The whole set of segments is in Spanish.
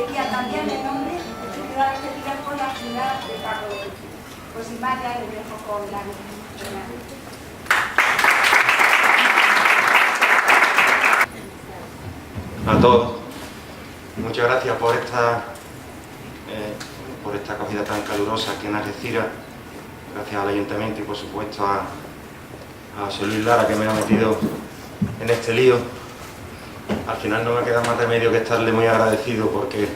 decía también el nombre de su ciudad de Sevilla por la ciudad de Paco de Lucía. Pues sin más ya les dejo con la a todos. Muchas gracias por esta acogida tan calurosa aquí en Algeciras. Gracias al Ayuntamiento y por supuesto a José Luis Lara, que me ha metido en este lío. Al final no me queda más remedio que estarle muy agradecido porque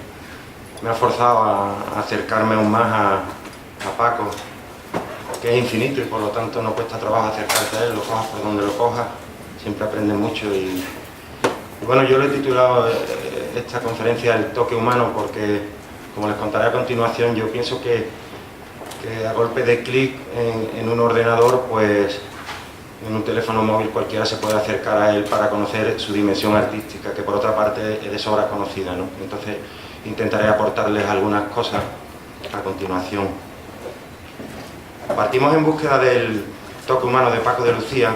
me ha forzado a acercarme aún más a Paco, que es infinito y por lo tanto no cuesta trabajo acercarse a él, lo cojas por donde lo cojas, siempre aprendes mucho. Y bueno, yo le he titulado esta conferencia El toque humano porque, como les contaré a continuación, yo pienso que a golpe de clic en un ordenador, pues en un teléfono móvil cualquiera se puede acercar a él para conocer su dimensión artística, que por otra parte es de sobra conocida, ¿no? Entonces intentaré aportarles algunas cosas a continuación. Partimos en búsqueda del toque humano de Paco de Lucía,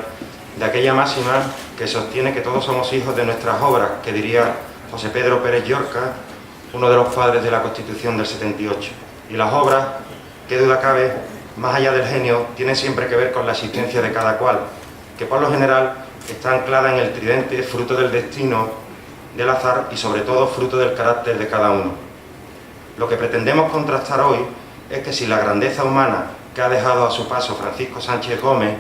de aquella máxima que sostiene que todos somos hijos de nuestras obras, que diría José Pedro Pérez Llorca, uno de los padres de la Constitución del 78. Y las obras, qué duda cabe, más allá del genio, tienen siempre que ver con la existencia de cada cual, que por lo general está anclada en el tridente fruto del destino, del azar y sobre todo fruto del carácter de cada uno. Lo que pretendemos contrastar hoy es que si la grandeza humana que ha dejado a su paso Francisco Sánchez Gómez,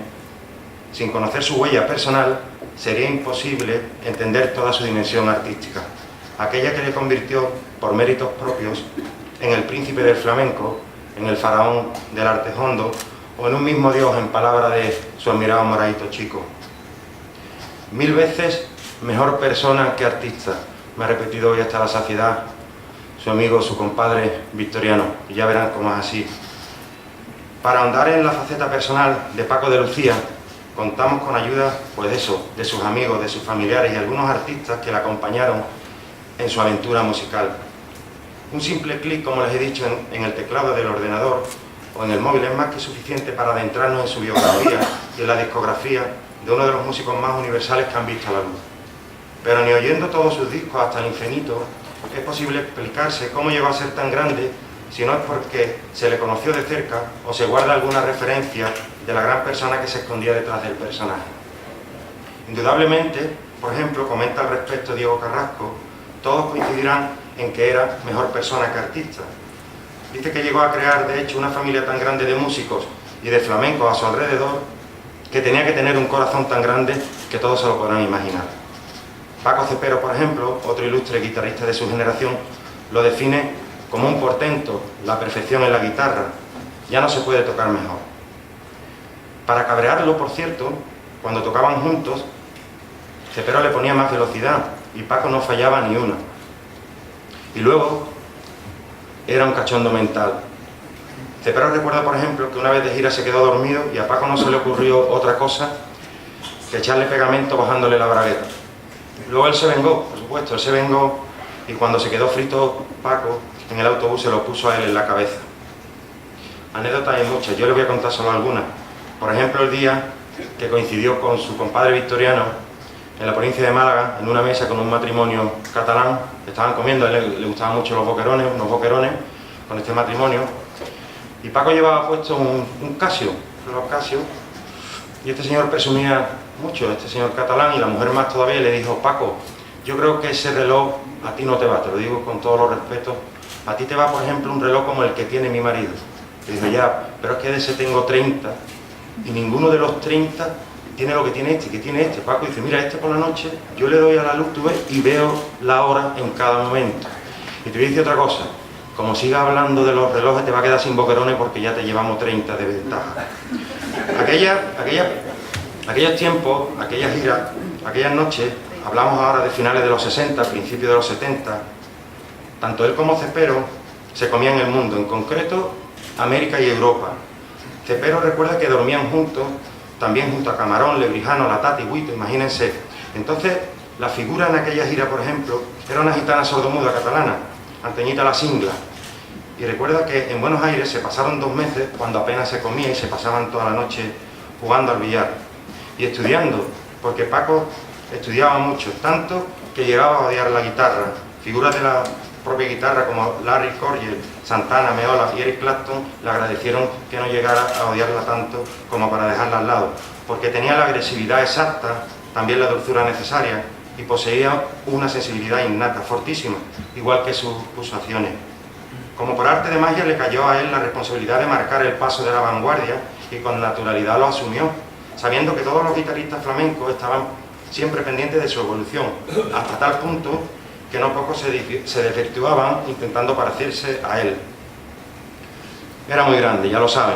sin conocer su huella personal, sería imposible entender toda su dimensión artística, aquella que le convirtió, por méritos propios, en el príncipe del flamenco, en el faraón del arte hondo o en un mismo dios, en palabra de su admirado Moraito Chico. 1000 veces mejor persona que artista, me ha repetido hoy hasta la saciedad su amigo, su compadre Victoriano, y ya verán cómo es así. Para ahondar en la faceta personal de Paco de Lucía, contamos con ayuda, pues eso, de sus amigos, de sus familiares y algunos artistas que la acompañaron en su aventura musical. Un simple clic, como les he dicho, en el teclado del ordenador o en el móvil es más que suficiente para adentrarnos en su biografía y en la discografía de uno de los músicos más universales que han visto la luz. Pero ni oyendo todos sus discos hasta el infinito es posible explicarse cómo llegó a ser tan grande si no es porque se le conoció de cerca o se guarda alguna referencia de la gran persona que se escondía detrás del personaje. Indudablemente, por ejemplo, comenta al respecto Diego Carrasco, todos coincidirán en que era mejor persona que artista. Dice que llegó a crear, de hecho, una familia tan grande de músicos y de flamencos a su alrededor que tenía que tener un corazón tan grande que todos se lo podrán imaginar. Paco Cepero, por ejemplo, otro ilustre guitarrista de su generación, lo define como un portento, la perfección en la guitarra. Ya no se puede tocar mejor. Para cabrearlo, por cierto, cuando tocaban juntos, Cepero le ponía más velocidad y Paco no fallaba ni una. Y luego era un cachondo mental. Cepero recuerda, por ejemplo, que una vez de gira se quedó dormido y a Paco no se le ocurrió otra cosa que echarle pegamento bajándole la bragueta. Luego él se vengó, por supuesto, él se vengó y cuando se quedó frito Paco en el autobús se lo puso a él en la cabeza. Anécdotas hay muchas, yo le voy a contar solo algunas. Por ejemplo, el día que coincidió con su compadre Victoriano en la provincia de Málaga, en una mesa con un matrimonio catalán, estaban comiendo, a él le gustaban mucho los boquerones, unos boquerones con este matrimonio, y Paco llevaba puesto un Casio, los Casio, y este señor presumía mucho, este señor catalán, y la mujer más todavía, y le dijo: Paco, yo creo que ese reloj a ti no te va, te lo digo con todos los respetos, a ti te va, por ejemplo, un reloj como el que tiene mi marido. Y dijo: ya, pero es que de ese tengo 30, y ninguno de los 30 tiene lo que tiene este, que tiene este. Paco dice: mira, este por la noche, yo le doy a la luz, tú ves, y veo la hora en cada momento. Y te voy a decir otra cosa, como sigas hablando de los relojes te va a quedar sin boquerones porque ya te llevamos 30 de ventaja. Aquellos tiempos, aquellas giras, aquellas noches, hablamos ahora de finales de los 60, principios de los 70, tanto él como Cepero se comían el mundo, en concreto América y Europa. Cepero recuerda que dormían juntos, también junto a Camarón, Lebrijano, La Tati, Huito, imagínense. Entonces, la figura en aquella gira, por ejemplo, era una gitana sordomuda catalana, Anteñita la Singla. Y recuerda que en Buenos Aires se pasaron 2 meses cuando apenas se comía y se pasaban toda la noche jugando al billar y estudiando, porque Paco estudiaba mucho, tanto que llegaba a odiar la guitarra. Figuras propia guitarra como Larry Corriel, Santana, Meola y Eric Clapton le agradecieron que no llegara a odiarla tanto como para dejarla al lado, porque tenía la agresividad exacta, también la dulzura necesaria, y poseía una sensibilidad innata, fortísima, igual que sus pulsaciones. Como por arte de magia le cayó a él la responsabilidad de marcar el paso de la vanguardia y con naturalidad lo asumió, sabiendo que todos los guitarristas flamencos estaban siempre pendientes de su evolución, hasta tal punto que no pocos se desvirtuaban intentando parecerse a él. Era muy grande, ya lo saben.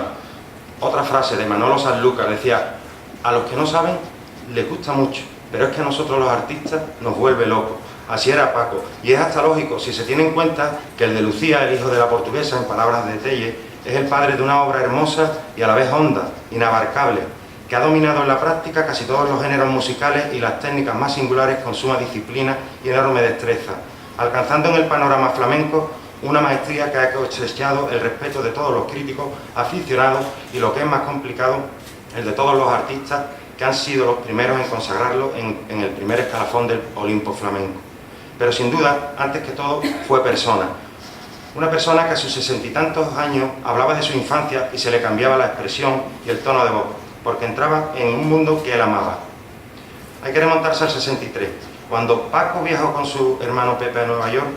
Otra frase de Manolo Sanlúcar decía: a los que no saben les gusta mucho, pero es que a nosotros los artistas nos vuelve locos. Así era Paco, y es hasta lógico si se tiene en cuenta que el de Lucía, el hijo de la portuguesa, en palabras de Telle, es el padre de una obra hermosa y a la vez honda, inabarcable, que ha dominado en la práctica casi todos los géneros musicales y las técnicas más singulares con suma disciplina y enorme destreza, alcanzando en el panorama flamenco una maestría que ha cosechado el respeto de todos los críticos, aficionados y, lo que es más complicado, el de todos los artistas que han sido los primeros en consagrarlo en el primer escalafón del Olimpo flamenco. Pero sin duda, antes que todo, fue persona. Una persona que a sus 60 y tantos años hablaba de su infancia y se le cambiaba la expresión y el tono de voz, porque entraba en un mundo que él amaba. Hay que remontarse al 63. Cuando Paco viajó con su hermano Pepe a Nueva York,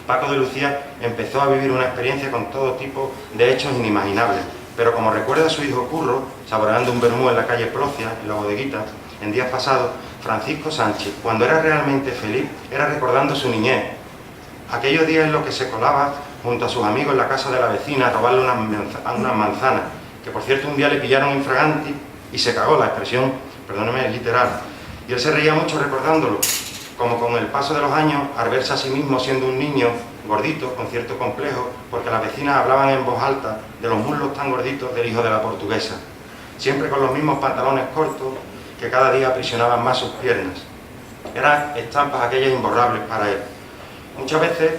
Paco de Lucía empezó a vivir una experiencia con todo tipo de hechos inimaginables. Pero como recuerda a su hijo Curro, saboreando un vermú en la calle Procia, en la bodeguita, en días pasados, Francisco Sánchez, cuando era realmente feliz, era recordando su niñez. Aquellos días en los que se colaba junto a sus amigos en la casa de la vecina a robarle unas manzanas, que por cierto un día le pillaron infraganti y se cagó, la expresión, perdóneme, es literal. Y él se reía mucho recordándolo, como con el paso de los años, al verse a sí mismo siendo un niño gordito, con cierto complejo, porque las vecinas hablaban en voz alta de los muslos tan gorditos del hijo de la portuguesa, siempre con los mismos pantalones cortos que cada día aprisionaban más sus piernas. Eran estampas aquellas imborrables para él. Muchas veces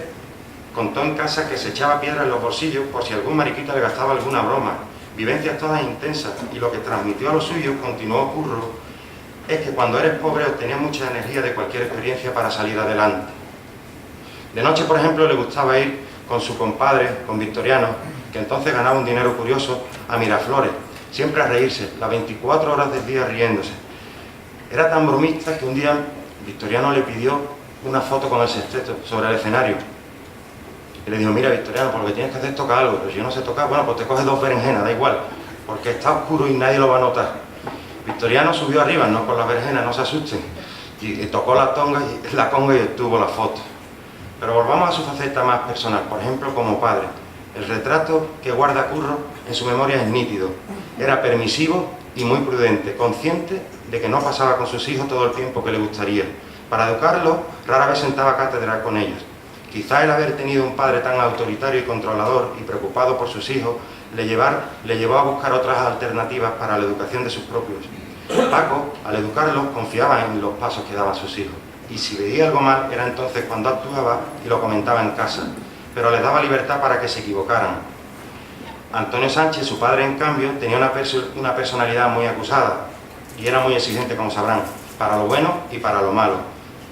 contó en casa que se echaba piedra en los bolsillos por si algún mariquita le gastaba alguna broma. Vivencias todas intensas, y lo que transmitió a los suyos, continuó Curro, es que cuando eres pobre obtenías mucha energía de cualquier experiencia para salir adelante. De noche, por ejemplo, le gustaba ir con su compadre, con Victoriano, que entonces ganaba un dinero curioso, a Miraflores, siempre a reírse, las 24 horas del día riéndose. Era tan bromista que un día Victoriano le pidió una foto con el sexteto sobre el escenario. Y le dijo: mira, Victoriano, por lo que tienes que hacer es tocar algo. Pero si yo no sé tocar, bueno, pues te coges 2 berenjenas, da igual, porque está oscuro y nadie lo va a notar. Victoriano subió arriba, no con las berenjenas, no se asusten, y tocó la conga y obtuvo la foto. Pero volvamos a su faceta más personal, por ejemplo, como padre. El retrato que guarda Curro en su memoria es nítido. Era permisivo y muy prudente, consciente de que no pasaba con sus hijos todo el tiempo que le gustaría. Para educarlos, rara vez sentaba cátedra con ellos. Quizá el haber tenido un padre tan autoritario y controlador y preocupado por sus hijos le llevó a buscar otras alternativas para la educación de sus propios. Paco, al educarlos, confiaba en los pasos que daban sus hijos. Y si veía algo mal, era entonces cuando actuaba y lo comentaba en casa. Pero les daba libertad para que se equivocaran. Antonio Sánchez, su padre, en cambio, tenía una personalidad muy acusada y era muy exigente, como sabrán, para lo bueno y para lo malo.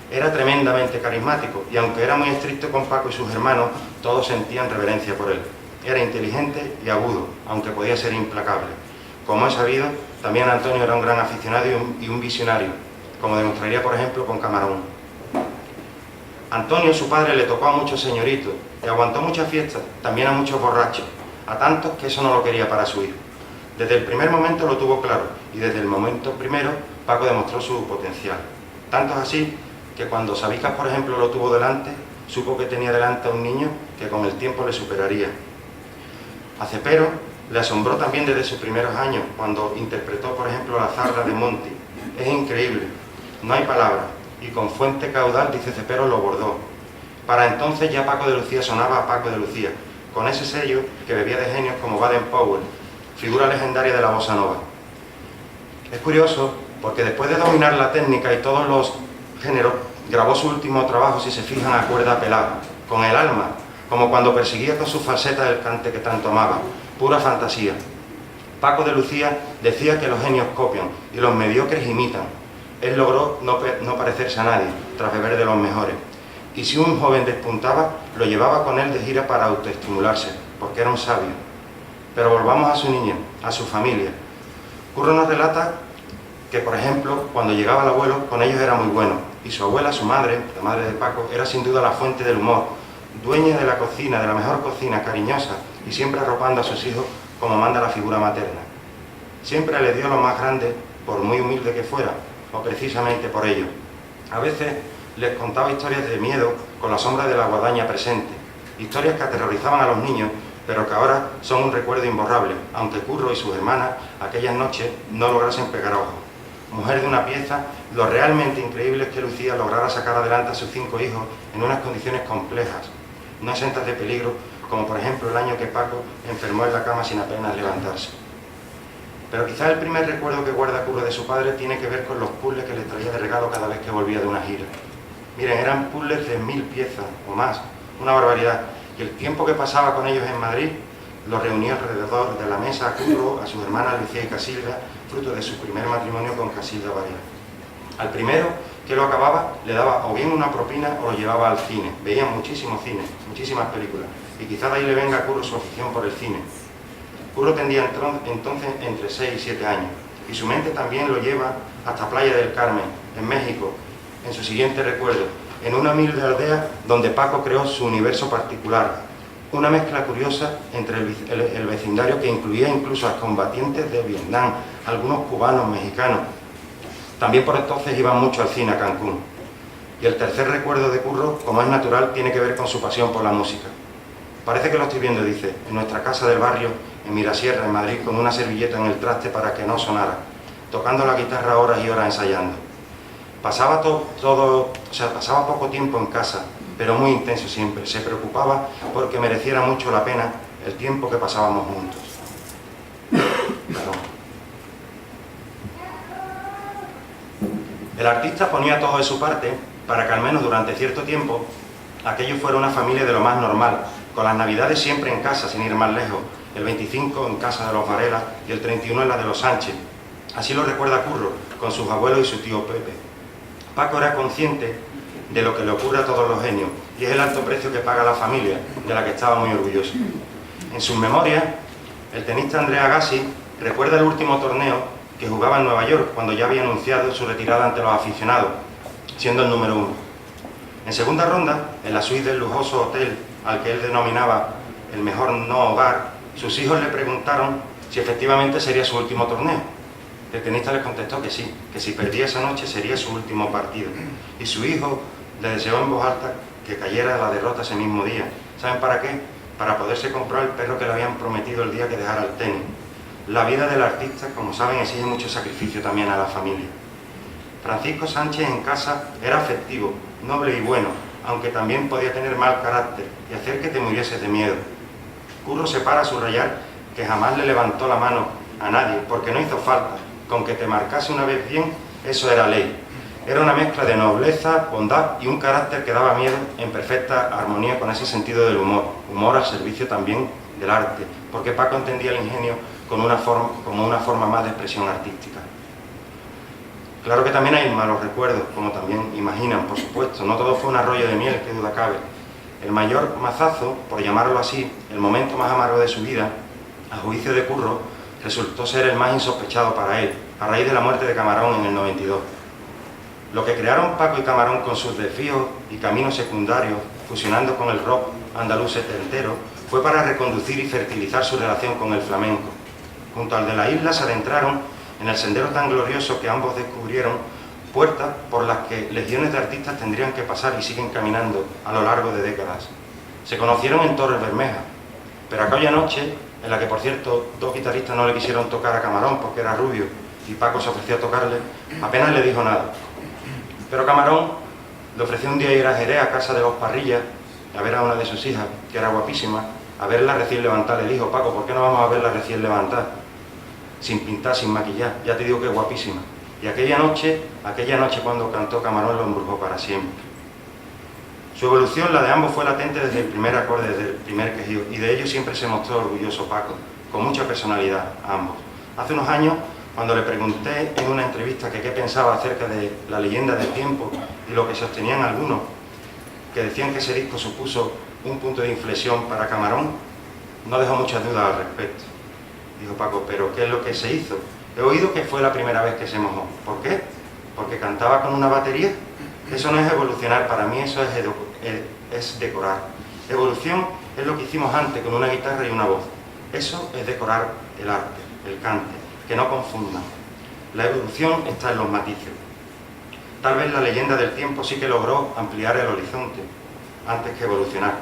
Era tremendamente carismático y aunque era muy estricto con Paco y sus hermanos, todos sentían reverencia por él. Era inteligente y agudo, aunque podía ser implacable. Como he sabido, también Antonio era un gran aficionado y un visionario, como demostraría, por ejemplo, con Camarón. Antonio, su padre, le tocó a muchos señoritos y aguantó muchas fiestas, también a muchos borrachos, a tantos que eso no lo quería para su hijo. Desde el primer momento lo tuvo claro y desde el momento primero Paco demostró su potencial. Tanto es así que cuando Sabicas, por ejemplo, lo tuvo delante, supo que tenía delante a un niño que con el tiempo le superaría. A Cepero le asombró también desde sus primeros años, cuando interpretó, por ejemplo, la zarda de Monti. Es increíble, no hay palabras, y con fuente caudal, dice Cepero, lo bordó. Para entonces ya Paco de Lucía sonaba a Paco de Lucía, con ese sello que bebía de genios como Baden-Powell, figura legendaria de la bossa nova. Es curioso porque después de dominar la técnica y todos los géneros, grabó su último trabajo, si se fijan, a cuerda pelada, con el alma, como cuando perseguía con sus falsetas el cante que tanto amaba, pura fantasía. Paco de Lucía decía que los genios copian y los mediocres imitan. Él logró no parecerse a nadie, tras beber de los mejores. y si un joven despuntaba, lo llevaba con él de gira para autoestimularse, porque era un sabio. Pero volvamos a su niña, a su familia. Curro nos relata que, por ejemplo, cuando llegaba el abuelo, con ellos era muy bueno, y su abuela, su madre, la madre de Paco, era sin duda la fuente del humor, dueña de la cocina, de la mejor cocina, cariñosa, y siempre arropando a sus hijos como manda la figura materna. Siempre le dio lo más grande, por muy humilde que fuera, o precisamente por ello. A veces les contaba historias de miedo con la sombra de la guadaña presente, historias que aterrorizaban a los niños, pero que ahora son un recuerdo imborrable, aunque Curro y sus hermanas aquellas noches no lograsen pegar ojos. Mujer de una pieza, lo realmente increíble es que Lucía lograra sacar adelante a sus 5 hijos en unas condiciones complejas, no exentas de peligro, como por ejemplo el año que Paco enfermó en la cama sin apenas levantarse. Pero quizás el primer recuerdo que guarda Curro de su padre tiene que ver con los puzzles que le traía de regalo cada vez que volvía de una gira. Miren, eran puzzles de 1000 piezas o más, una barbaridad, y el tiempo que pasaba con ellos en Madrid los reunía alrededor de la mesa a Curro, a sus hermanas Lucía y Casilda, fruto de su primer matrimonio con Casilda Varela. Al primero que lo acababa le daba o bien una propina o lo llevaba al cine. Veían muchísimo cine, muchísimas películas, y quizás de ahí le venga a Curro su afición por el cine. Curro tendría entonces entre 6 y 7 años, y su mente también lo lleva hasta Playa del Carmen, en México, en su siguiente recuerdo, en una humilde aldea donde Paco creó su universo particular, una mezcla curiosa entre el vecindario que incluía incluso a combatientes de Vietnam, algunos cubanos, mexicanos. También por entonces iban mucho al cine a Cancún. Y el tercer recuerdo de Curro, como es natural, tiene que ver con su pasión por la música. Parece que lo estoy viendo, dice, en nuestra casa del barrio, en Mirasierra, en Madrid, con una servilleta en el traste para que no sonara, tocando la guitarra horas y horas ensayando. Pasaba pasaba poco tiempo en casa, pero muy intenso siempre. Se preocupaba porque mereciera mucho la pena el tiempo que pasábamos juntos. Perdón. El artista ponía todo de su parte para que al menos durante cierto tiempo aquello fuera una familia de lo más normal, con las navidades siempre en casa, sin ir más lejos, el 25 en casa de los Varela y el 31 en la de los Sánchez. Así lo recuerda Curro, con sus abuelos y su tío Pepe. Paco era consciente de lo que le ocurre a todos los genios, y es el alto precio que paga la familia, de la que estaba muy orgulloso. En sus memorias, el tenista Andrea Agassi recuerda el último torneo que jugaba en Nueva York, cuando ya había anunciado su retirada ante los aficionados, siendo el número 1. En segunda ronda, en la suite del lujoso hotel al que él denominaba el mejor no hogar, sus hijos le preguntaron si efectivamente sería su último torneo. El tenista les contestó que sí, que si perdía esa noche sería su último partido. Y su hijo le deseó en voz alta que cayera la derrota ese mismo día. ¿Saben para qué? Para poderse comprar el perro que le habían prometido el día que dejara el tenis. La vida del artista, como saben, exige mucho sacrificio también a la familia. Francisco Sánchez en casa era afectivo, noble y bueno, aunque también podía tener mal carácter y hacer que te murieses de miedo. Curro se para a subrayar que jamás le levantó la mano a nadie, porque no hizo falta. Con que te marcase una vez bien, eso era ley. Era una mezcla de nobleza, bondad y un carácter que daba miedo en perfecta armonía con ese sentido del humor. Humor al servicio también del arte, porque Paco entendía el ingenio como una forma más de expresión artística. Claro que también hay malos recuerdos, como también imaginan, por supuesto. No todo fue un arroyo de miel, que duda cabe. El mayor mazazo, por llamarlo así, el momento más amargo de su vida, a juicio de Curro, resultó ser el más insospechado para él, a raíz de la muerte de Camarón en el 92. Lo que crearon Paco y Camarón con sus desvíos y caminos secundarios, fusionando con el rock andaluz setentero, fue para reconducir y fertilizar su relación con el flamenco. Junto al de la isla se adentraron en el sendero tan glorioso que ambos descubrieron, puertas por las que legiones de artistas tendrían que pasar y siguen caminando a lo largo de décadas. Se conocieron en Torres Bermejas, pero aquella noche, en la que por cierto 2 guitarristas no le quisieron tocar a Camarón porque era rubio y Paco se ofreció a tocarle, apenas le dijo nada. Pero Camarón le ofreció un día ir a Jerez, a casa de los Parrillas, a ver a una de sus hijas, que era guapísima, a verla recién levantada. Le dijo: Paco, ¿por qué no vamos a verla recién levantada? Sin pintar, sin maquillar, ya te digo que es guapísima. Y aquella noche cuando cantó Camarón, lo embrujó para siempre. Su evolución, la de ambos, fue latente desde el primer acorde, desde el primer quejido, y de ello siempre se mostró orgulloso Paco, con mucha personalidad, ambos. Hace unos años, cuando le pregunté en una entrevista que qué pensaba acerca de la leyenda del tiempo y lo que sostenían algunos, que decían que ese disco supuso un punto de inflexión para Camarón, no dejó muchas dudas al respecto. Dijo Paco, ¿pero qué es lo que se hizo? He oído que fue la primera vez que se mojó. ¿Por qué? ¿Porque cantaba con una batería? Eso no es evolucionar, para mí eso es decorar. Evolución es lo que hicimos antes con una guitarra y una voz. Eso es decorar el arte, el cante, que no confundan. La evolución está en los matices. Tal vez la leyenda del tiempo sí que logró ampliar el horizonte antes que evolucionar.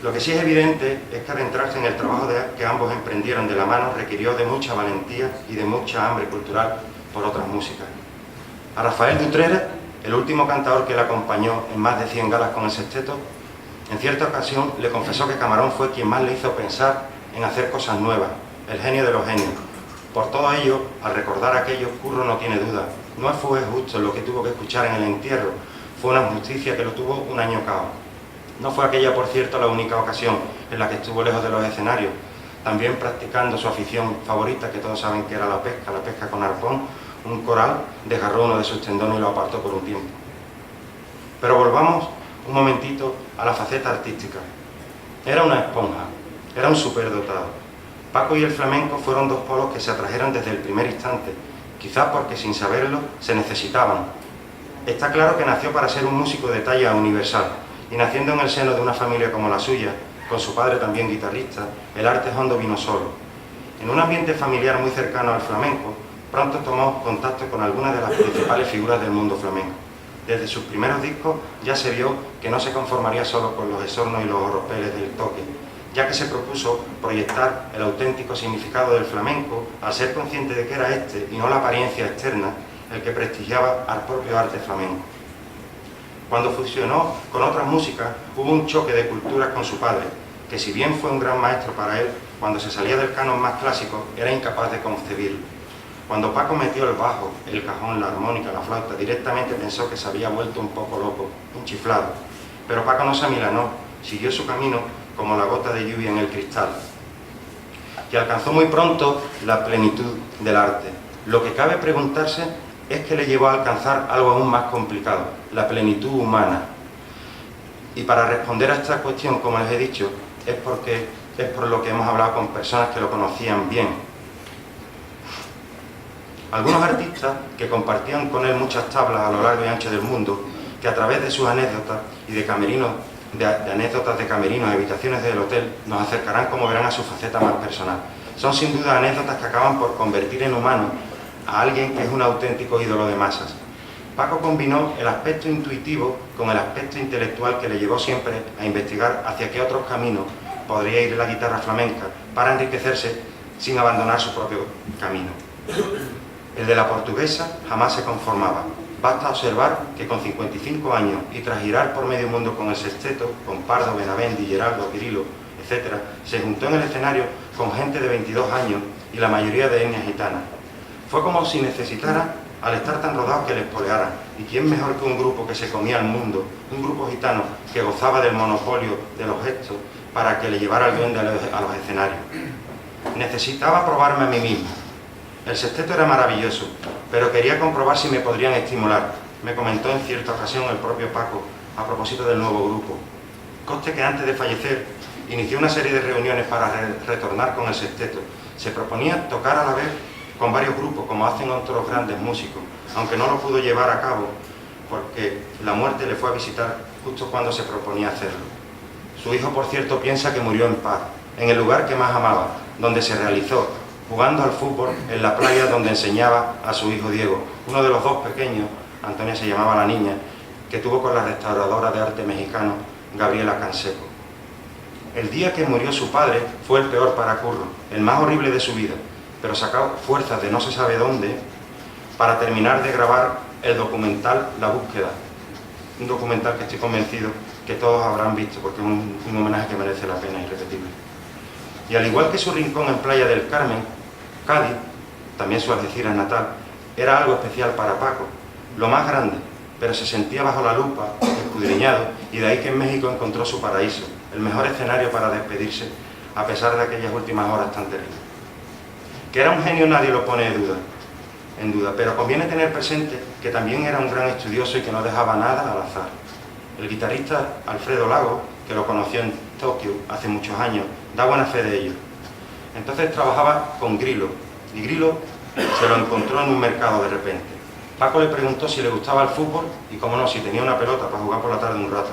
Lo que sí es evidente es que adentrarse en el trabajo que ambos emprendieron de la mano requirió de mucha valentía y de mucha hambre cultural por otras músicas. A Rafael Dutrera, el último cantador que le acompañó en más de 100 galas con el sexteto, en cierta ocasión le confesó que Camarón fue quien más le hizo pensar en hacer cosas nuevas, el genio de los genios. Por todo ello, al recordar aquello, Curro no tiene duda. No fue justo lo que tuvo que escuchar en el entierro, fue una injusticia que lo tuvo un año cao. No fue aquella, por cierto, la única ocasión en la que estuvo lejos de los escenarios, también practicando su afición favorita, que todos saben que era la pesca con arpón. Un coral desgarró uno de sus tendones y lo apartó por un tiempo. Pero volvamos un momentito a la faceta artística. Era una esponja, era un superdotado. Paco y el flamenco fueron dos polos que se atrajeron desde el primer instante, quizás porque sin saberlo se necesitaban. Está claro que nació para ser un músico de talla universal, y naciendo en el seno de una familia como la suya, con su padre también guitarrista, el arte hondo vino solo. En un ambiente familiar muy cercano al flamenco, pronto tomó contacto con algunas de las principales figuras del mundo flamenco. Desde sus primeros discos ya se vio que no se conformaría solo con los esornos y los oropeles del toque, ya que se propuso proyectar el auténtico significado del flamenco al ser consciente de que era este, y no la apariencia externa, el que prestigiaba al propio arte flamenco. Cuando fusionó con otras músicas, hubo un choque de culturas con su padre, que si bien fue un gran maestro para él, cuando se salía del canon más clásico, era incapaz de concebirlo. Cuando Paco metió el bajo, el cajón, la armónica, la flauta, directamente pensó que se había vuelto un poco loco, un chiflado. Pero Paco no se amilanó, siguió su camino como la gota de lluvia en el cristal, y alcanzó muy pronto la plenitud del arte. Lo que cabe preguntarse es qué le llevó a alcanzar algo aún más complicado, la plenitud humana. Y para responder a esta cuestión, como les he dicho, es por lo que hemos hablado con personas que lo conocían bien. Algunos artistas que compartían con él muchas tablas a lo largo y ancho del mundo, que a través de sus anécdotas y de anécdotas de camerinos y habitaciones del hotel, nos acercarán, como verán, a su faceta más personal. Son sin duda anécdotas que acaban por convertir en humano a alguien que es un auténtico ídolo de masas. Paco combinó el aspecto intuitivo con el aspecto intelectual que le llevó siempre a investigar hacia qué otros caminos podría ir la guitarra flamenca para enriquecerse sin abandonar su propio camino. El de la portuguesa jamás se conformaba. Basta observar que con 55 años y tras girar por medio mundo con el sexteto, con Pardo, Benavent, Geraldo, Quirilo, etc., se juntó en el escenario con gente de 22 años y la mayoría de etnia gitana. Fue como si necesitara, al estar tan rodados, que les polearan. ¿Y quién mejor que un grupo que se comía al mundo, un grupo gitano que gozaba del monopolio de los gestos para que le llevara el duende a los escenarios? Necesitaba probarme a mí mismo. El sexteto era maravilloso, pero quería comprobar si me podrían estimular, me comentó en cierta ocasión el propio Paco, a propósito del nuevo grupo. Conste que antes de fallecer, inició una serie de reuniones para retornar con el sexteto. Se proponía tocar a la vez con varios grupos, como hacen otros grandes músicos, aunque no lo pudo llevar a cabo, porque la muerte le fue a visitar justo cuando se proponía hacerlo. Su hijo, por cierto, piensa que murió en paz, en el lugar que más amaba, donde se realizó, jugando al fútbol en la playa donde enseñaba a su hijo Diego, uno de los dos pequeños, Antonia se llamaba la niña, que tuvo con la restauradora de arte mexicano, Gabriela Canseco. El día que murió su padre fue el peor para Curro, el más horrible de su vida, pero sacó fuerzas de no se sabe dónde para terminar de grabar el documental La Búsqueda, un documental que estoy convencido que todos habrán visto, porque es un homenaje que merece la pena, irrepetible. Y al igual que su rincón en Playa del Carmen, Cádiz, también su Algeciras natal, era algo especial para Paco, lo más grande, pero se sentía bajo la lupa, escudriñado, y de ahí que en México encontró su paraíso, el mejor escenario para despedirse, a pesar de aquellas últimas horas tan terribles. Que era un genio nadie lo pone en duda, pero conviene tener presente que también era un gran estudioso y que no dejaba nada al azar. El guitarrista Alfredo Lago, que lo conoció en Tokio hace muchos años, da buena fe de ello. Entonces trabajaba con Grillo, y Grillo se lo encontró en un mercado de repente. Paco le preguntó si le gustaba el fútbol y, cómo no, si tenía una pelota para jugar por la tarde un rato.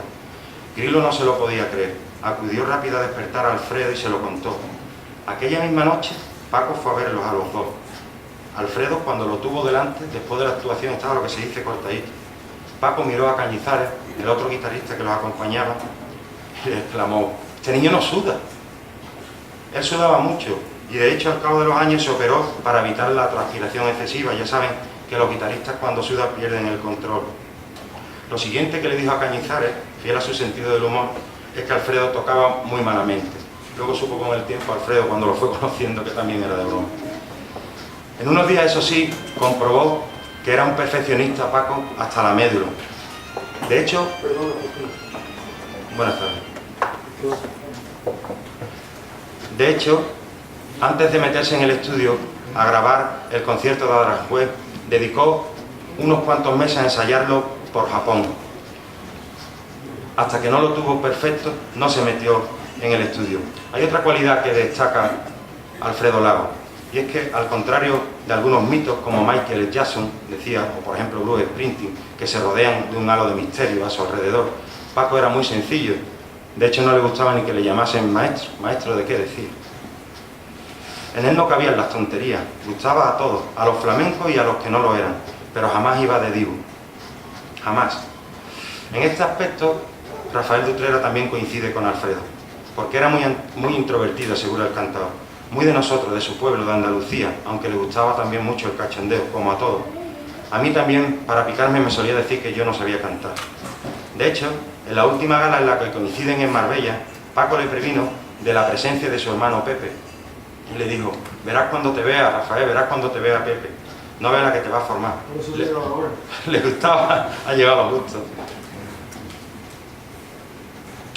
Grillo no se lo podía creer. Acudió rápido a despertar a Alfredo y se lo contó. Aquella misma noche, Paco fue a verlos a los dos. Alfredo, cuando lo tuvo delante, después de la actuación, estaba lo que se dice cortadito. Paco miró a Cañizares, el otro guitarrista que los acompañaba, y le exclamó: «Este niño no suda». Él sudaba mucho, y de hecho al cabo de los años se operó para evitar la transpiración excesiva. Ya saben que los guitarristas cuando sudan pierden el control. Lo siguiente que le dijo a Cañizares, fiel a su sentido del humor, es que Alfredo tocaba muy malamente. Luego supo con el tiempo Alfredo, cuando lo fue conociendo, que también era de broma. En unos días, eso sí, comprobó que era un perfeccionista Paco hasta la médula. De hecho... Buenas tardes. De hecho, antes de meterse en el estudio a grabar el concierto de Aranjuez, dedicó unos cuantos meses a ensayarlo por Japón. Hasta que no lo tuvo perfecto, no se metió en el estudio. Hay otra cualidad que destaca Alfredo Lago, y es que, al contrario de algunos mitos como Michael Jackson decía, o por ejemplo Bruce Springsteen, que se rodean de un halo de misterio a su alrededor, Paco era muy sencillo. De hecho, no le gustaba ni que le llamasen maestro. ¿Maestro de qué decir? En él no cabían las tonterías. Gustaba a todos, a los flamencos y a los que no lo eran, pero jamás iba de divo. Jamás. En este aspecto, Rafael de Utrera también coincide con Alfredo, porque era muy introvertido, asegura el cantador, muy de nosotros, de su pueblo, de Andalucía, aunque le gustaba también mucho el cachondeo, como a todos. A mí también, para picarme, me solía decir que yo no sabía cantar. De hecho, en la última gala en la que coinciden en Marbella, Paco le previno de la presencia de su hermano Pepe, y le dijo: «Verás cuando te vea, Rafael, verás cuando te vea Pepe. No veas la que te va a formar». Le gustaba, ha llegado a gusto.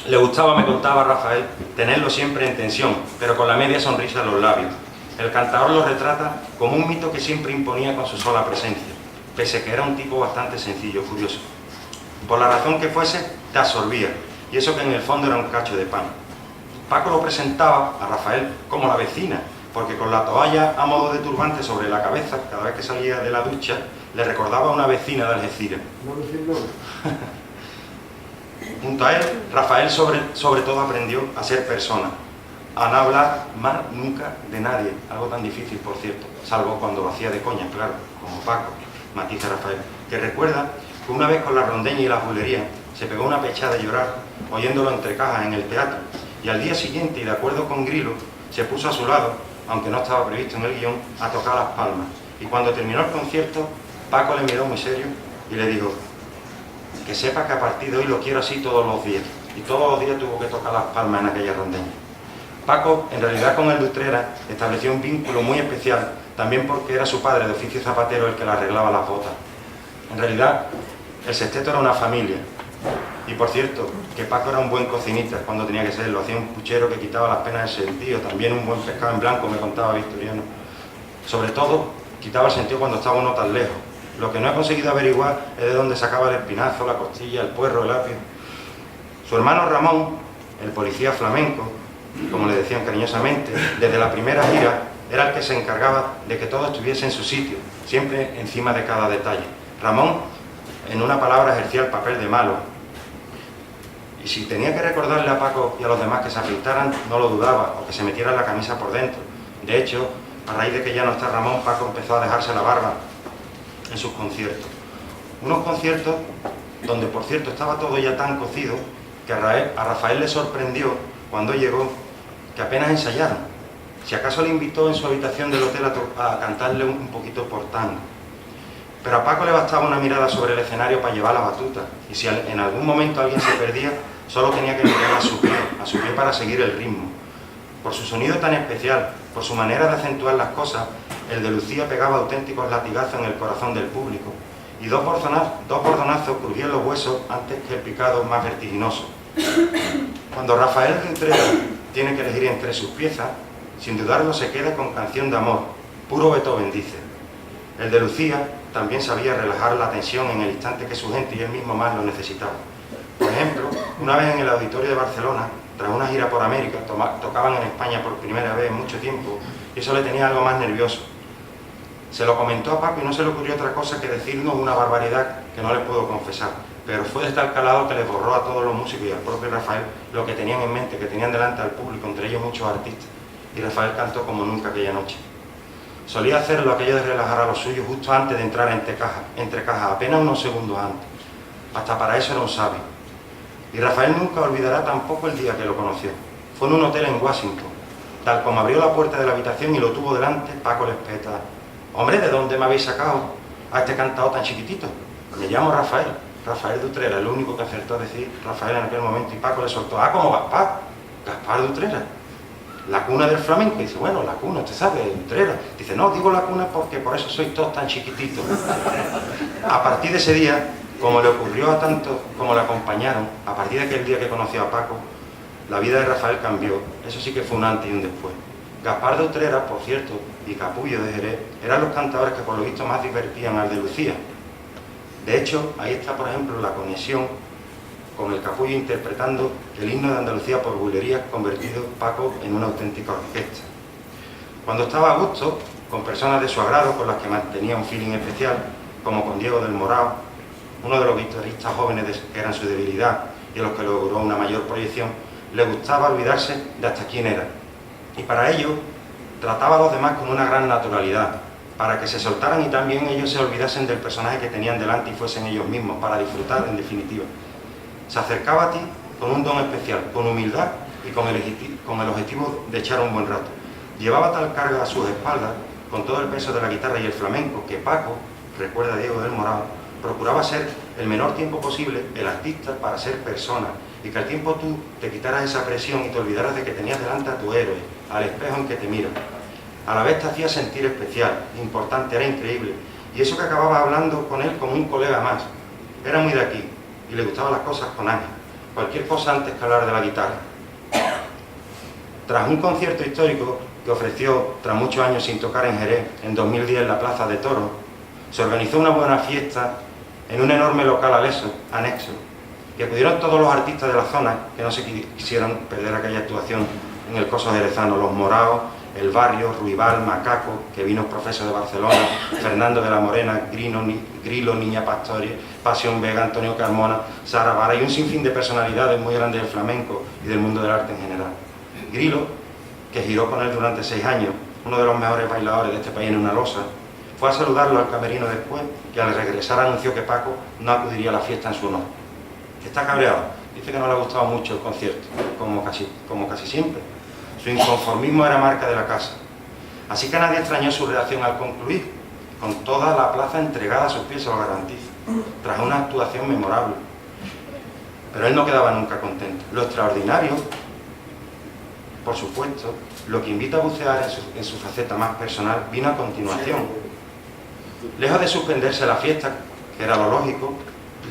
Le gustaba, me contaba Rafael, tenerlo siempre en tensión, pero con la media sonrisa en los labios. El cantador lo retrata como un mito que siempre imponía con su sola presencia, pese que era un tipo bastante sencillo, curioso. Por la razón que fuese, te absorbía, y eso que en el fondo era un cacho de pan. Paco lo presentaba a Rafael como la vecina, porque con la toalla a modo de turbante sobre la cabeza, cada vez que salía de la ducha, le recordaba a una vecina de Algeciras. Junto a él, Rafael sobre todo aprendió a ser persona, a no hablar mal nunca de nadie, algo tan difícil, por cierto, salvo cuando lo hacía de coña, claro, como Paco, matiza Rafael, que recuerda que una vez con la rondeña y la bulería se pegó una pechada de llorar oyéndolo entre cajas en el teatro, y al día siguiente, y de acuerdo con Grillo, se puso a su lado, aunque no estaba previsto en el guión, a tocar las palmas. Y cuando terminó el concierto, Paco le miró muy serio y le dijo: «Que sepa que a partir de hoy lo quiero así todos los días». Y todos los días tuvo que tocar las palmas en aquella rondeña. Paco, en realidad, con el de Utrera estableció un vínculo muy especial, también porque era su padre de oficio zapatero el que le arreglaba las botas. En realidad, el sexteto era una familia. Y por cierto, que Paco era un buen cocinista cuando tenía que serlo, hacía un puchero que quitaba las penas del sentido, también un buen pescado en blanco, me contaba Victoriano. Sobre todo, quitaba el sentido cuando estaba uno tan lejos. Lo que no he conseguido averiguar es de dónde sacaba el espinazo, la costilla, el puerro, el apio. Su hermano Ramón, el policía flamenco, como le decían cariñosamente, desde la primera gira, era el que se encargaba de que todo estuviese en su sitio, siempre encima de cada detalle. Ramón, en una palabra, ejercía el papel de malo. Y si tenía que recordarle a Paco y a los demás que se afeitaran, no lo dudaba, o que se metieran la camisa por dentro. De hecho, a raíz de que ya no está Ramón, Paco empezó a dejarse la barba en sus conciertos. Unos conciertos donde, por cierto, estaba todo ya tan cocido que a Rafael le sorprendió cuando llegó que apenas ensayaron. Si acaso le invitó en su habitación del hotel a cantarle un poquito por tango. Pero a Paco le bastaba una mirada sobre el escenario para llevar la batuta, y si en algún momento alguien se perdía, solo tenía que mirar a su pie para seguir el ritmo. Por su sonido tan especial, por su manera de acentuar las cosas, el de Lucía pegaba auténticos latigazos en el corazón del público, y dos bordonazos crujían los huesos antes que el picado más vertiginoso. Cuando Rafael de Utrera tiene que elegir entre sus piezas, sin dudarlo se queda con Canción de Amor, puro Beethoven, dice. El de Lucía también sabía relajar la tensión en el instante que su gente y él mismo más lo necesitaban. Por ejemplo, Una vez en el Auditorio de Barcelona, tras una gira por América, tocaban en España por primera vez en mucho tiempo, y eso le tenía algo más nervioso. Se lo comentó a Paco y no se le ocurrió otra cosa que decirnos una barbaridad que no le puedo confesar, pero fue de tal calado que les borró a todos los músicos y al propio Rafael lo que tenían en mente, que tenían delante al público, entre ellos muchos artistas, y Rafael cantó como nunca aquella noche. Solía hacerlo aquello de relajar a los suyos justo antes de entrar entre cajas, apenas unos segundos antes. Hasta para eso era un sabio. Y Rafael nunca olvidará tampoco el día que lo conoció. Fue en un hotel en Washington. Tal como abrió la puerta de la habitación y lo tuvo delante, Paco le espeta: «Hombre, ¿de dónde me habéis sacado a este cantado tan chiquitito?» «Me llamo Rafael, Rafael de Utrera», el único que acertó a decir Rafael en aquel momento, y Paco le soltó: «Ah, como Gaspar, Gaspar de Utrera, la cuna del flamenco». Y dice: «Bueno, la cuna, usted sabe, de Utrera». Dice: «No, digo la cuna porque por eso sois todos tan chiquititos». A partir de ese día, como le ocurrió a tantos como le acompañaron, a partir de aquel día que conoció a Paco, la vida de Rafael cambió. Eso sí que fue un antes y un después. Gaspar de Utrera, por cierto, y Capullo de Jerez eran los cantadores que por lo visto más divertían al de Lucía. De hecho, ahí está, por ejemplo, la conexión con el Capullo interpretando el himno de Andalucía por bulerías, convertido Paco en una auténtica orquesta. Cuando estaba a gusto, con personas de su agrado, con las que mantenía un feeling especial, como con Diego del Morao, uno de los guitarristas jóvenes que eran su debilidad y a los que logró una mayor proyección, le gustaba olvidarse de hasta quién era. Y para ello, trataba a los demás con una gran naturalidad, para que se soltaran y también ellos se olvidasen del personaje que tenían delante y fuesen ellos mismos, para disfrutar en definitiva. Se acercaba a ti con un don especial, con humildad y con el objetivo de echar un buen rato. Llevaba tal carga a sus espaldas, con todo el peso de la guitarra y el flamenco, que Paco, recuerda a Diego del Morao, procuraba ser el menor tiempo posible el artista para ser persona, y que al tiempo tú te quitaras esa presión y te olvidaras de que tenías delante a tu héroe, al espejo en que te mira. A la vez te hacía sentir especial, importante, era increíble, y eso que acababa hablando con él como un colega más. Era muy de aquí, y le gustaban las cosas con ánimo, cualquier cosa antes que hablar de la guitarra. Tras un concierto histórico que ofreció, tras muchos años sin tocar en Jerez, en 2010 en la Plaza de Toros, se organizó una buena fiesta en un enorme local anexo, y acudieron todos los artistas de la zona que no se quisieron perder aquella actuación en el Coso Jerezano: Los Moraos, El Barrio, Ruibal, Macaco, que vino profesor de Barcelona, Fernando de la Morena, Grilo, Niña Pastori, Pasión Vega, Antonio Carmona, Sara Vara y un sinfín de personalidades muy grandes del flamenco y del mundo del arte en general. Grilo, que giró con él durante 6 años, uno de los mejores bailadores de este país en una losa, fue a saludarlo al camerino después, y al regresar anunció que Paco no acudiría a la fiesta en su honor. Está cabreado, dice que no le ha gustado mucho el concierto, como casi siempre. Su inconformismo era marca de la casa. Así que nadie extrañó su reacción al concluir, con toda la plaza entregada a sus pies, se lo garantizo, tras una actuación memorable. Pero él no quedaba nunca contento. Lo extraordinario, por supuesto, lo que invita a bucear en su faceta más personal, vino a continuación. Lejos de suspenderse la fiesta, que era lo lógico,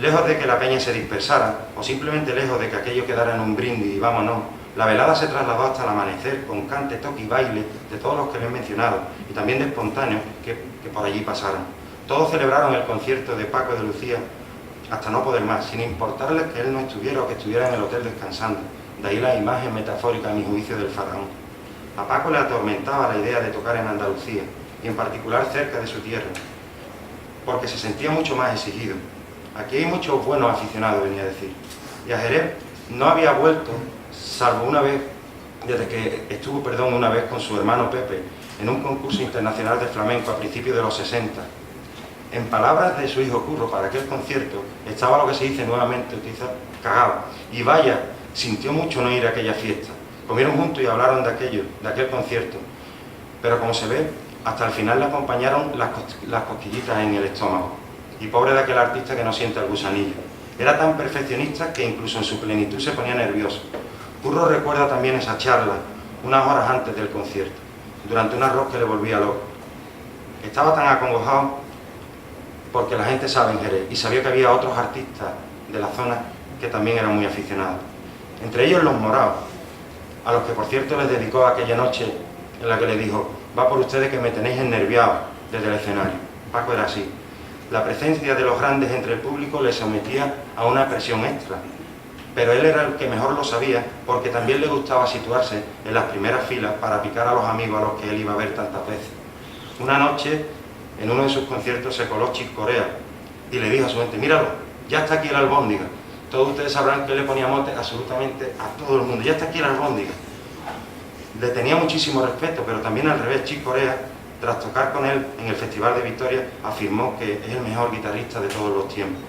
lejos de que la peña se dispersara, o simplemente lejos de que aquello quedara en un brindis y vámonos, la velada se trasladó hasta el amanecer, con cante, toque y baile de todos los que le he mencionado, y también de espontáneos que por allí pasaron. Todos celebraron el concierto de Paco de Lucía hasta no poder más, sin importarles que él no estuviera o que estuviera en el hotel descansando. De ahí la imagen metafórica, a mi juicio, del faraón. A Paco le atormentaba la idea de tocar en Andalucía, y en particular cerca de su tierra, porque se sentía mucho más exigido. Aquí hay muchos buenos aficionados, venía a decir. Y a Jerez no había vuelto, salvo una vez, desde que estuvo, una vez con su hermano Pepe, en un concurso internacional de flamenco a principios de los 60. En palabras de su hijo Curro, para aquel concierto, estaba lo que se dice nuevamente, utiliza, cagado. Y vaya, sintió mucho no ir a aquella fiesta. Comieron juntos y hablaron de aquel concierto. Pero como se ve, hasta el final le acompañaron las cosquillitas en el estómago. Y pobre de aquel artista que no siente el gusanillo. Era tan perfeccionista que incluso en su plenitud se ponía nervioso. Curro recuerda también esa charla, unas horas antes del concierto, durante un arroz que le volvía loco. Estaba tan acongojado porque la gente sabe en Jerez, y sabía que había otros artistas de la zona que también eran muy aficionados. Entre ellos Los Moraos, a los que por cierto les dedicó aquella noche en la que le dijo: va por ustedes que me tenéis ennerviado desde el escenario. Paco era así. La presencia de los grandes entre el público le sometía a una presión extra. pero él era el que mejor lo sabía porque también le gustaba situarse en las primeras filas para picar a los amigos a los que él iba a ver tantas veces. Una noche, en uno de sus conciertos, se coló Chick Corea y le dijo a su gente: míralo, ya está aquí el albóndiga. Todos ustedes sabrán que él le ponía mote absolutamente a todo el mundo. Ya está aquí el albóndiga. Le tenía muchísimo respeto, pero también al revés. Chick Corea, tras tocar con él en el Festival de Victoria, afirmó que es el mejor guitarrista de todos los tiempos.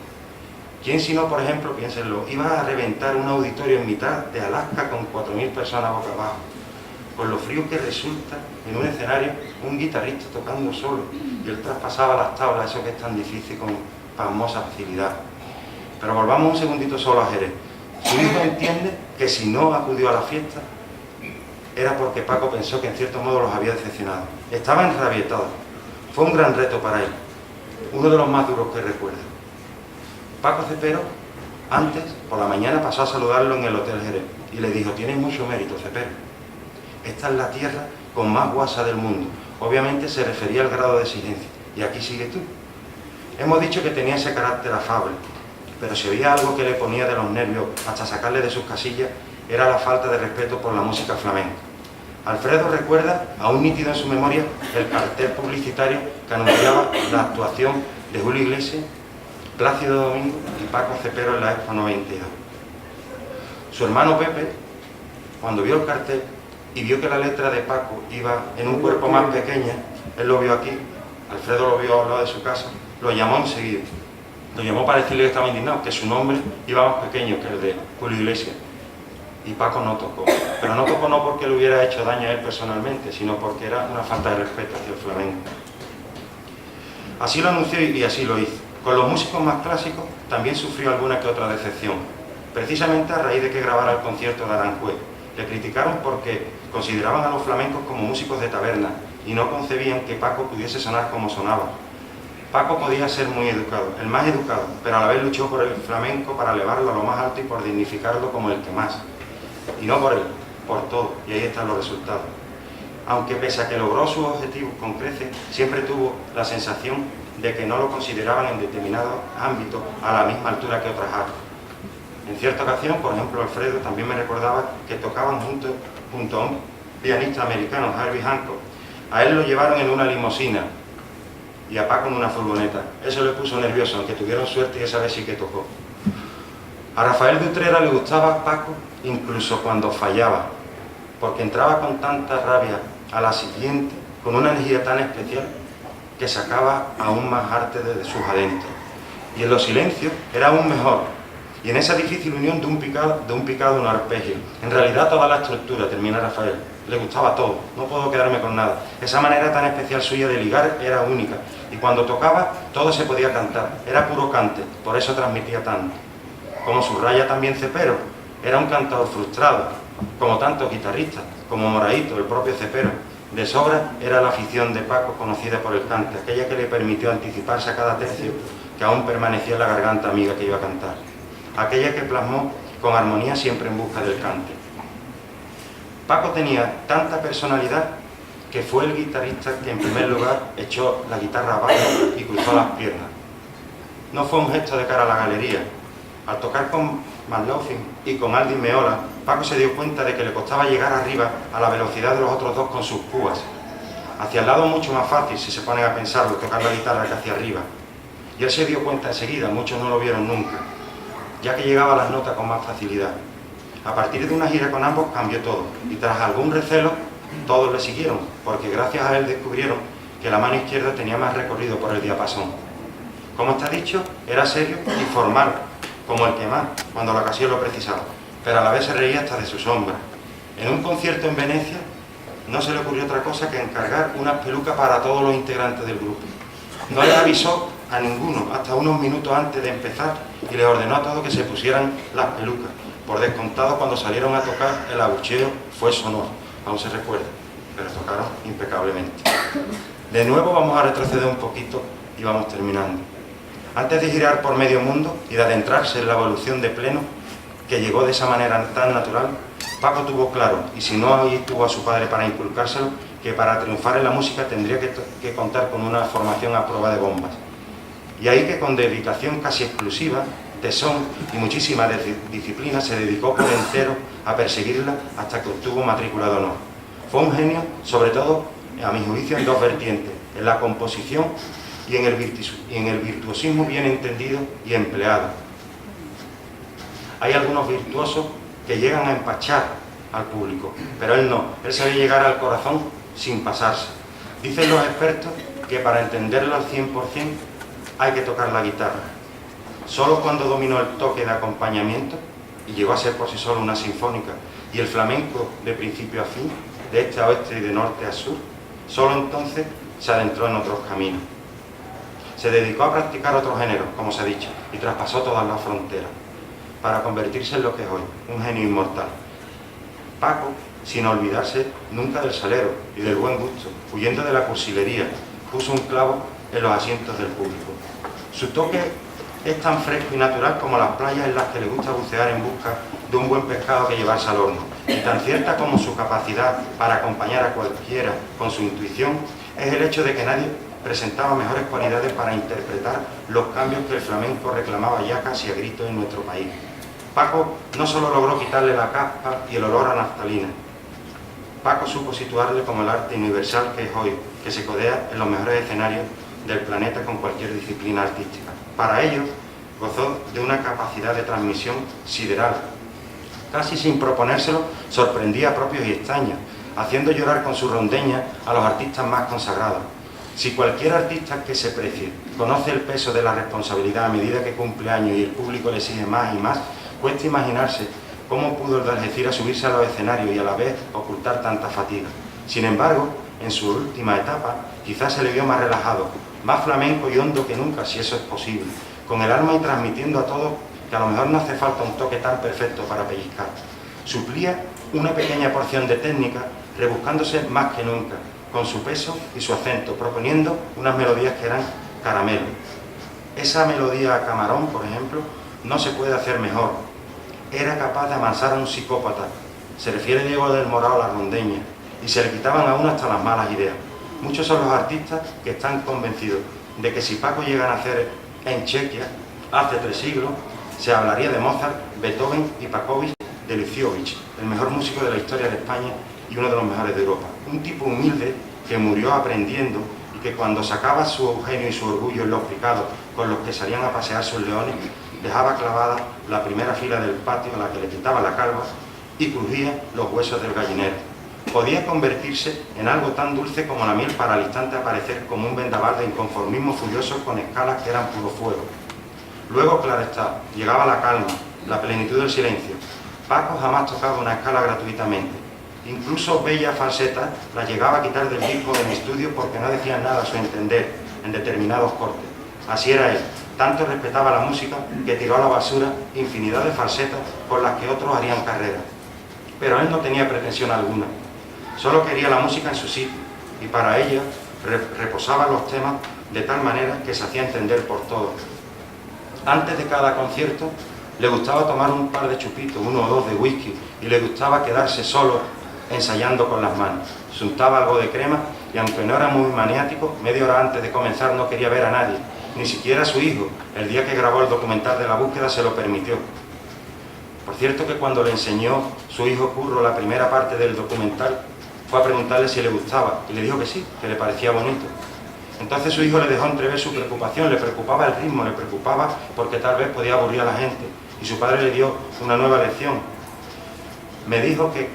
¿Quién si no, por ejemplo, piénsenlo, iba a reventar un auditorio en mitad de Alaska con 4.000 personas boca abajo? Con lo frío que resulta en un escenario un guitarrista tocando solo, y él traspasaba las tablas, eso que es tan difícil, con pasmosa facilidad. Pero volvamos un segundito solo a Jerez. Su hijo entiende que si no acudió a la fiesta era porque Paco pensó que en cierto modo los había decepcionado. Estaba enrabietado. Fue un gran reto para él, uno de los más duros que recuerdo. Paco Cepero, antes, por la mañana, pasó a saludarlo en el Hotel Jerez y le dijo: tienes mucho mérito, Cepero. Esta es la tierra con más guasa del mundo. Obviamente se refería al grado de exigencia. Y aquí sigues tú. Hemos dicho que tenía ese carácter afable, pero si había algo que le ponía de los nervios hasta sacarle de sus casillas, era la falta de respeto por la música flamenca. Alfredo recuerda, aún nítido en su memoria, el cartel publicitario que anunciaba la actuación de Julio Iglesias, Plácido Domingo y Paco Cepero en la Expo 92. Su hermano Pepe, cuando vio el cartel y vio que la letra de Paco iba en un cuerpo más pequeña, él lo vio aquí, Alfredo lo vio al lado de su casa, lo llamó enseguida. Lo llamó para decirle que estaba indignado, que su nombre iba más pequeño que el de Julio Iglesias. Y Paco no tocó. Pero no tocó no porque le hubiera hecho daño a él personalmente, sino porque era una falta de respeto hacia el flamenco. Así lo anunció y así lo hizo. Con los músicos más clásicos también sufrió alguna que otra decepción, precisamente a raíz de que grabara el concierto de Aranjuez. Le criticaron porque consideraban a los flamencos como músicos de taberna y no concebían que Paco pudiese sonar como sonaba. Paco podía ser muy educado, el más educado, pero a la vez luchó por el flamenco para elevarlo a lo más alto y por dignificarlo como el que más. Y no por él, por todo, y ahí están los resultados. Aunque pese a que logró sus objetivos con creces, siempre tuvo la sensación de que no lo consideraban en determinados ámbitos a la misma altura que otras artes. En cierta ocasión, por ejemplo, Alfredo también me recordaba que tocaban junto a un pianista americano, Herbie Hancock. A él lo llevaron en una limusina y a Paco en una furgoneta. Eso le puso nervioso, aunque tuvieron suerte y esa vez sí que tocó. A Rafael de Utrera le gustaba Paco incluso cuando fallaba, porque entraba con tanta rabia a la siguiente, con una energía tan especial, que sacaba aún más arte de sus adentros. Y en los silencios era aún mejor, y en esa difícil unión de un picado un arpegio. En realidad toda la estructura, termina Rafael, le gustaba todo, no puedo quedarme con nada. Esa manera tan especial suya de ligar era única, y cuando tocaba todo se podía cantar, era puro cante, por eso transmitía tanto. Como subraya también Cepero, era un cantador frustrado, como tantos guitarristas, como Moraito, el propio Cepero. De sobra era la afición de Paco conocida por el cante, aquella que le permitió anticiparse a cada tercio que aún permanecía en la garganta amiga que iba a cantar, aquella que plasmó con armonía siempre en busca del cante. Paco tenía tanta personalidad que fue el guitarrista que en primer lugar echó la guitarra abajo y cruzó las piernas. No fue un gesto de cara a la galería. Al tocar con McLaughlin y con Aldi Meola, Paco se dio cuenta de que le costaba llegar arriba a la velocidad de los otros dos con sus púas. Hacia el lado mucho más fácil, si se ponen a pensarlo, tocar la guitarra que hacia arriba. Y él se dio cuenta enseguida, muchos no lo vieron nunca, ya que llegaba a las notas con más facilidad. A partir de una gira con ambos cambió todo, y tras algún recelo, todos le siguieron, porque gracias a él descubrieron que la mano izquierda tenía más recorrido por el diapasón. Como está dicho, era serio y formal, como el que más, cuando la ocasión lo precisaba, pero a la vez se reía hasta de su sombra. En un concierto en Venecia, no se le ocurrió otra cosa que encargar unas pelucas para todos los integrantes del grupo. No les avisó a ninguno hasta unos minutos antes de empezar y les ordenó a todos que se pusieran las pelucas. Por descontado, cuando salieron a tocar, el abucheo fue sonoro, aún se recuerda, pero tocaron impecablemente. De nuevo vamos a retroceder un poquito y vamos terminando. Antes de girar por medio mundo y de adentrarse en la evolución de pleno, que llegó de esa manera tan natural, Paco tuvo claro, y si no ahí tuvo a su padre para inculcárselo, que para triunfar en la música tendría que contar con una formación a prueba de bombas. Y ahí que con dedicación casi exclusiva tesón y muchísima disciplina, se dedicó por entero a perseguirla hasta que obtuvo matrícula de honor. Fue un genio, sobre todo, a mi juicio, en dos vertientes: en la composición y en el virtuosismo bien entendido y empleado. Hay algunos virtuosos que llegan a empachar al público, pero él no. Él sabe llegar al corazón sin pasarse. Dicen los expertos que para entenderlo al 100% hay que tocar la guitarra. Solo cuando dominó el toque de acompañamiento, y llegó a ser por sí solo una sinfónica, y el flamenco de principio a fin, de este a oeste y de norte a sur, solo entonces se adentró en otros caminos. Se dedicó a practicar otros géneros, como se ha dicho, y traspasó todas las fronteras, para convertirse en lo que es hoy, un genio inmortal. Paco, sin olvidarse nunca del salero y del buen gusto, huyendo de la cursilería, puso un clavo en los asientos del público. Su toque es tan fresco y natural como las playas en las que le gusta bucear en busca de un buen pescado que llevarse al horno, y tan cierta como su capacidad para acompañar a cualquiera con su intuición es el hecho de que nadie presentaba mejores cualidades para interpretar los cambios que el flamenco reclamaba ya casi a gritos en nuestro país. Paco no solo logró quitarle la caspa y el olor a naftalina. Paco supo situarle como el arte universal que es hoy, que se codea en los mejores escenarios del planeta con cualquier disciplina artística. Para ello, gozó de una capacidad de transmisión sideral. Casi sin proponérselo, sorprendía a propios y extraños, haciendo llorar con su rondeña a los artistas más consagrados. Si cualquier artista que se precie conoce el peso de la responsabilidad a medida que cumple años y el público le exige más y más, cuesta imaginarse cómo pudo el de Algeciras subirse a los escenarios y a la vez ocultar tanta fatiga. Sin embargo, en su última etapa, quizás se le vio más relajado, más flamenco y hondo que nunca, si eso es posible, con el alma y transmitiendo a todos que a lo mejor no hace falta un toque tan perfecto para pellizcar. Suplía una pequeña porción de técnica, rebuscándose más que nunca, con su peso y su acento, proponiendo unas melodías que eran caramelo. Esa melodía a camarón, por ejemplo, no se puede hacer mejor. Era capaz de amansar a un psicópata. Se refiere Diego del Morao a la rondeña, y se le quitaban a uno hasta las malas ideas. Muchos son los artistas que están convencidos de que si Paco llega a nacer en Chequia, hace 3 siglos, se hablaría de Mozart, Beethoven y Pakovich de Lizovic, el mejor músico de la historia de España y uno de los mejores de Europa. Un tipo humilde que murió aprendiendo y que cuando sacaba su genio y su orgullo en los picados con los que salían a pasear sus leones, dejaba clavada la primera fila del patio a la que le quitaba la calva y crujía los huesos del gallinero. Podía convertirse en algo tan dulce como la miel para al instante aparecer como un vendaval de inconformismo furioso con escalas que eran puro fuego. Luego, claro está, llegaba la calma, la plenitud del silencio. Paco jamás tocaba una escala gratuitamente. Incluso bellas falsetas las llegaba a quitar del disco en estudio porque no decían nada a su entender en determinados cortes. Así era él. Tanto respetaba la música que tiró a la basura infinidad de falsetas por las que otros harían carrera. Pero él no tenía pretensión alguna. Solo quería la música en su sitio y para ello reposaba los temas de tal manera que se hacía entender por todos. Antes de cada concierto le gustaba tomar un par de chupitos, 1 o 2 de whisky, y le gustaba quedarse solo ensayando con las manos. Se untaba algo de crema y aunque no era muy maniático, media hora antes de comenzar no quería ver a nadie, ni siquiera a su hijo. El día que grabó el documental de la búsqueda se lo permitió. Por cierto que cuando le enseñó su hijo Curro la primera parte del documental, fue a preguntarle si le gustaba y le dijo que sí, que le parecía bonito. Entonces su hijo le dejó entrever su preocupación, le preocupaba el ritmo, le preocupaba porque tal vez podía aburrir a la gente, y su padre le dio una nueva lección. Me dijo que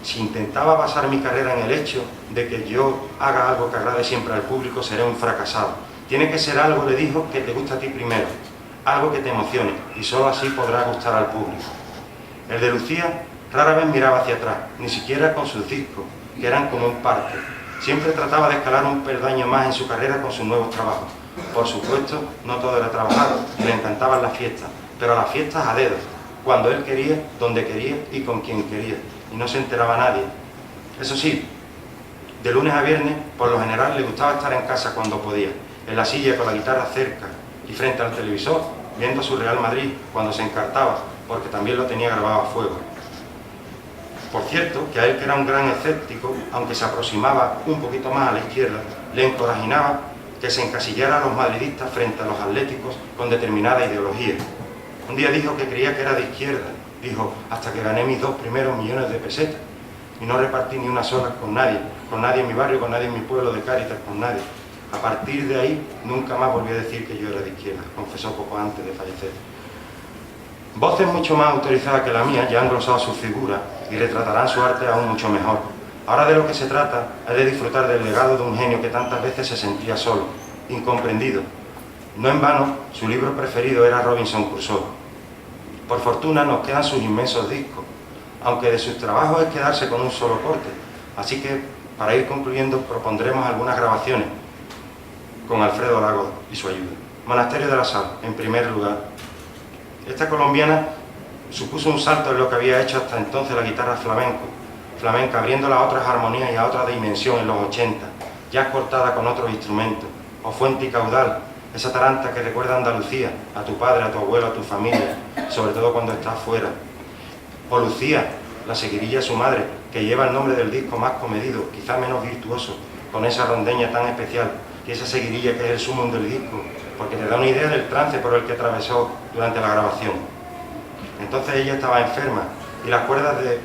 si intentaba basar mi carrera en el hecho de que yo haga algo que agrade siempre al público, seré un fracasado. Tiene que ser algo, le dijo, que te guste a ti primero, algo que te emocione, y solo así podrá gustar al público. El de Lucía rara vez miraba hacia atrás, ni siquiera con sus discos, que eran como un parque. Siempre trataba de escalar un peldaño más en su carrera con sus nuevos trabajos. Por supuesto, no todo era trabajar, le encantaban las fiestas, pero las fiestas a dedo, cuando él quería, donde quería y con quien quería, y no se enteraba nadie. Eso sí, de lunes a viernes, por lo general le gustaba estar en casa cuando podía, en la silla con la guitarra cerca y frente al televisor, viendo su Real Madrid cuando se encartaba, porque también lo tenía grabado a fuego. Por cierto, que a él, que era un gran escéptico, aunque se aproximaba un poquito más a la izquierda, le encorajinaba que se encasillara a los madridistas frente a los atléticos con determinada ideología. Un día dijo que creía que era de izquierda. Dijo, hasta que gané mis 2 primeros millones de pesetas. Y no repartí ni una sola con nadie en mi barrio, con nadie en mi pueblo de Cáritas, con nadie. A partir de ahí, nunca más volví a decir que yo era de izquierda, confesó poco antes de fallecer. Voces mucho más autorizadas que la mía ya han glosado su figura y retratarán su arte aún mucho mejor. Ahora de lo que se trata es de disfrutar del legado de un genio que tantas veces se sentía solo, incomprendido. No en vano, su libro preferido era Robinson Crusoe. Por fortuna nos quedan sus inmensos discos, aunque de sus trabajos es quedarse con un solo corte. Así que, para ir concluyendo, propondremos algunas grabaciones con Alfredo Lagos y su ayuda. Monasterio de la Sal, en primer lugar. Esta colombiana supuso un salto en lo que había hecho hasta entonces la guitarra flamenca, abriéndola a otras armonías y a otra dimensión en los 80, ya cortada con otros instrumentos, o fuente y caudal, esa taranta que recuerda a Andalucía, a tu padre, a tu abuelo, a tu familia, sobre todo cuando estás fuera. O Lucía, la seguirilla de su madre, que lleva el nombre del disco más comedido, quizá menos virtuoso, con esa rondeña tan especial, y esa seguirilla que es el sumum del disco, porque te da una idea del trance por el que atravesó durante la grabación. Entonces ella estaba enferma, y las cuerdas de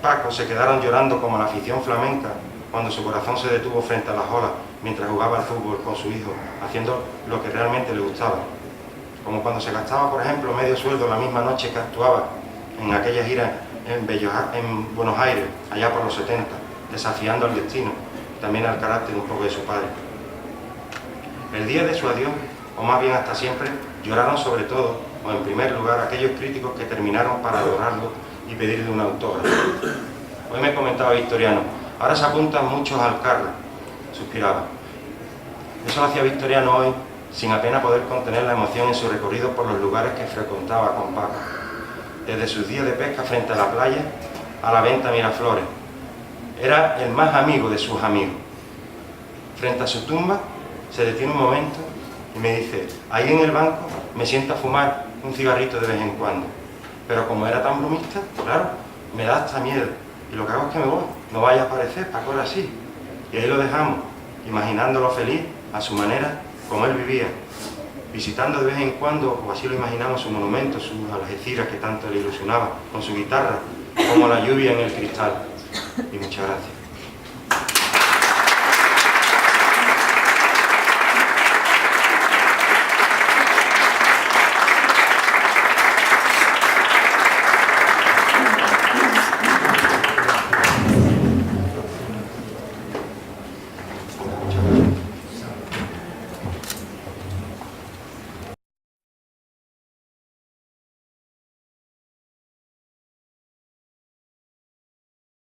Paco se quedaron llorando como la afición flamenca cuando su corazón se detuvo frente a las olas mientras jugaba al fútbol con su hijo, haciendo lo que realmente le gustaba. Como cuando se gastaba, por ejemplo, medio sueldo la misma noche que actuaba en aquella gira en Buenos Aires, allá por los 70, desafiando al destino, también al carácter un poco de su padre. El día de su adiós, o más bien hasta siempre, lloraron sobre todo, o en primer lugar, aquellos críticos que terminaron para adorarlo y pedirle un autógrafo. Hoy me comentaba Victoriano, ahora se apuntan muchos al Carla, suspiraba. Eso lo hacía Victoriano hoy, sin apenas poder contener la emoción en su recorrido por los lugares que frecuentaba con Paco. Desde sus días de pesca frente a la playa, a la venta Miraflores. Era el más amigo de sus amigos. Frente a su tumba, se detiene un momento y me dice, ahí en el banco me siento a fumar un cigarrito de vez en cuando. Pero como era tan bromista, claro, me da hasta miedo. Y lo que hago es que me voy, no vaya a aparecer, Paco era así. Y ahí lo dejamos, imaginándolo feliz, a su manera, como él vivía. Visitando de vez en cuando, o así lo imaginamos, su monumento, sus Algeciras que tanto le ilusionaba, con su guitarra, como la lluvia en el cristal. Y muchas gracias.